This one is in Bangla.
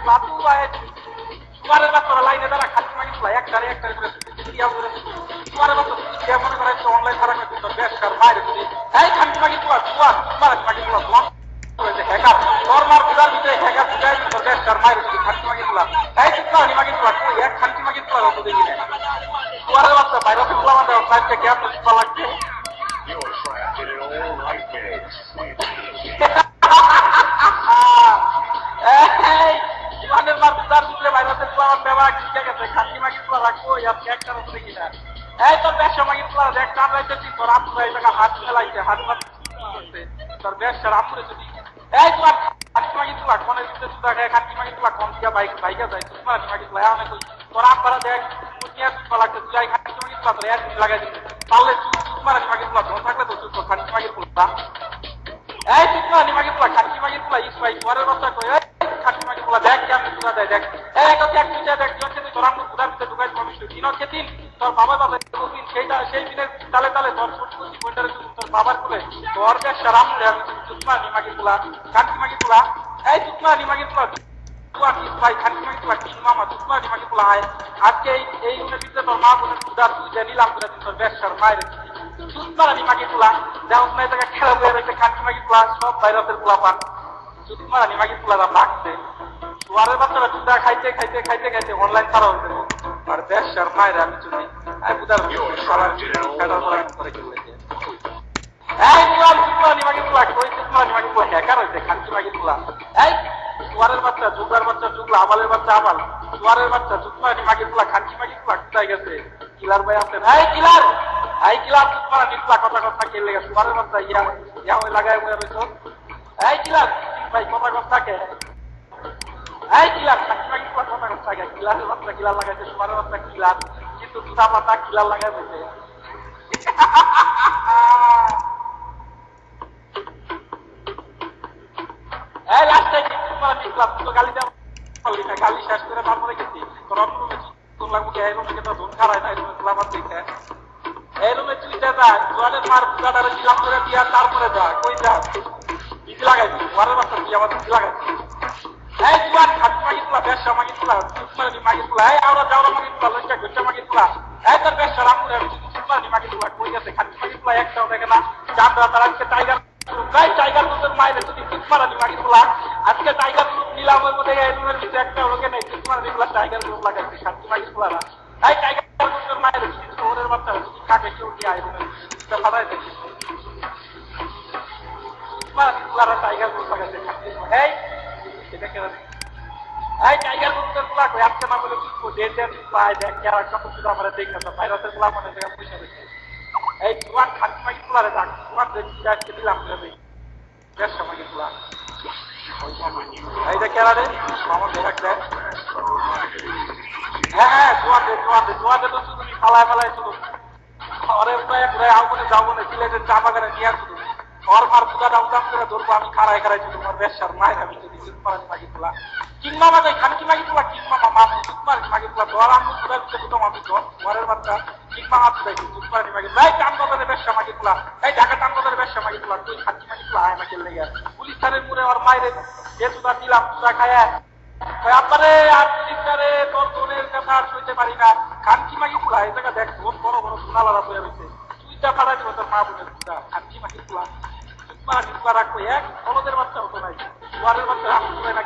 লাতু আয় তোমারের বাচ্চারা লাইনে দাঁড়া খালি মাগি তোলা একটারে করে তোমারের বাচ্চা তুমি মনে করা অনলাইন খারাপ কিন্তু বেশ কার বাইরে তুমি এই খালি মাগি তোলা তোমার মাগি তোলা তোমার হ্যাকার নর্মাল পূজার ভিতরে হ্যাকার পূজায় তোর বেশ কার বাইরে তুমি খালি মাগি তোলা এই তুমি মাগি তোলা তুই এক খালি মাগি তোলা তো দেখি না তোমারের বাচ্চা বাইরে তোলা মানে সাইডটা কেমন তোলা লাগছে ইমানের মার পূজার ভিতরে বাইরে তোলা ব্যবহার ঠিক আছে খালি মাগি তোলা রাখবো আপনি একটা দেখি না এই তোর ব্যবসা মাগি তোলা দেখ কান রাইতে তোর আপুরা এই জায়গা হাত ফেলাইছে হাত তোর ব্যবসার আপুরে যদি এই তোমার খালি মাগি তোলা কোনের ভিতরে সুদা খায় খালি মাগি তোলা কম দিয়া বাইকে যায় তোমার মাগি তোলা অনেক তোর আপারা দেখ মুটিয়া তোলা লাগছে তুই খালি মাগি তোলা তোর এর লাগাই দিবি পারলে তোমার মাগি তোলা ধন থাকলে তো তুই খালি মাগি তোলা এই তোমার মাগি তোলা খালি মাগি তোলা ইসপাই পরের বাচ্চা কই খালি মাগি তোলা দেখ কেমন তোলা দেয় দেখ এই কথা এক দুইটা দেখ যখন তুই তোর আমু পূজার ভিতরে ঢুকাই প্রমিস দিনকে দিন তোর বাবা দিন সেই দিনের তালে তালে তোর ছোটকুচি বইটারে তোর বাবার কোলে তোর ব্যবসা রাম তোমার মাগি তোলা খালি মাগি তোলা এই তোমার মাগি তোলা ভাই খালি মাগি তোলা তিন মামা তোমার মাগি তোলা হয় আজকে এই ভিতরে তোর মা বোনের পূজার তুই যে নিলাম করে তোর ব্যবসার মায়ের সুতমার মাগি তোলা যেমন না জায়গায় খেলা বয়ে রয়েছে খালি মাগি তোলা সব ভাইরাসের পোলা পান সুতমার মাগি তোলা লাগছে তোয়ারের বাচ্চারা দুধা খাইতে খাইতে খাইতে খাইতে অনলাইন ছাড়া হতে আর ব্যবসার মায়ের আমি চুনি বুধার করে চলেছে এই সুতমার মাগি তোলা কই সুতমার মাগি তোলা হ্যাকার হয়েছে খালি মাগি তোলা এই তোয়ারের বাচ্চা জুগার বাচ্চা জুগলা আবালের বাচ্চা আবাল তোয়ারের বাচ্চা সুতমার মাগি তোলা খালি মাগি তোলা কোথায় গেছে কিলার ভাই আসেন এই কিলার এই কিলার সুতমার নিতলা কথা কথা খেলে গেছে তোয়ারের বাচ্চা ইয়া ওই লাগায় বয়ে রয়েছে এই কিলার ভাই কথা কথা কে এই কিলার খালি মাগি তোলা কথা কথা কে কিলারের বাচ্চা কিলার লাগাইছে তোয়ারের বাচ্চা কিলার কিন্তু দুটা পাতা কিলার লাগাই বসে এই লাস্টে তোমার নিতলা তো গালি দাও গালি শেষ করে তারপরে গেছি তোর অন্য তোর লাগবো কি এই রুমে তো ধন খারায় না এই রুমে তোলা মার দেখে এই রুমে চুইটা যা তোয়ালের মার পূজাটারে দিলাম করে দিয়া তারপরে যা কই যা বিজি লাগাইছি তোয়ালের বাচ্চা দিয়ে আমার বিজি লাগাইছি এই তোমার খাটি মাগি তোলা ব্যবসা মাগি তোলা তোমার মাগি তোলা এই আওরা যাওরা মাগি তোলা লজ্জা গোচ্চা মাগি তোলা এই তোর ব্যবসা রামুরে তোমার মাগি তোলা কই গেছে খাটি মাগি তোলা একটাও দেখে না চাঁদরা তার আজকে টাইগার টাইগার গ্রুপের মায়ের যদি চিৎমারানি মাগি তোলা আজকে টাইগার গ্রুপ নিলামের মধ্যে এই রুমের ভিতরে একটা লোকে নেই চিৎমারানি তোলা টাইগার গ্রুপ লাগাইছে খাটি মাগি তোলা না এই টাইগার গ্রুপের মায়ের শহরের বাচ্চা যদি কাকে কেউ দিয়ে আয় রুমের ভিতরে ফাদাই দেখি চিৎমারানি তোলারা টাইগার গ্রুপ লাগাইছে খাটি এই এটা কেন এই টাইগার গ্রুপের তোলা কই আজকে না বলে কিছু ডেট পায় দেখ আর একটা কিছু আমরা দেখে না ভাইরাসের তোলা মানে জায়গা পয়সা দিচ্ছে এই তোমার খাটি মাগি তোলারে ডাক তোমার দেখি আজকে দিলাম করে ব্যবসা মাগি তোলা এইটা কেরা রে আমার দেখ দেখ হ্যাঁ তোমাদের তো শুধু ফালায় ফালায় শুধু ঘরে ঘুরে আগুনে যাবো না সিলেটের চা বাগানে নিয়ে শুধু ওর মার পূজাটা উদাম করে ধরবো আমি খাড়াই খাড়াই শুধু তোমার ব্যবসার মায়ের আমি যদি চিৎমারানি মাগি তোলা কিংমামা যাই খানকি মাগি তোলা কিংমামা মা চিৎমারানি মাগি তোলা ধর আমি পূজার ভিতরে প্রথম আমি ঘরের বাচ্চা কিংমামা তুলাই চিৎমারানি মাগি তোলা এই টানবাজারের ব্যবসা মাগি তোলা এই ঢাকা টানবাজারের ব্যবসা মাগি তোলা তুই খানকি মাগি তোলা আয় মাকে লেগে পুলিশ থানের মুড়ে ওর মায়ের যে তুলা দিলাম তুলা খায় আপনারে আর পুলিশ থানে তোর বোনের কথা আর সইতে পারি না খানকি মাগি তোলা এই জায়গা দেখ বোন বড় বড় সোনালারা বয়ে রয়েছে তুইটা ফাড়াই দিব তোর মা বোনের তুলা খানকি মাগি তোলা চিৎমারানি তোলা রাখবো এক বলদের বাচ্চা হতো নাই তোয়ারের বাচ্চা রাখতে না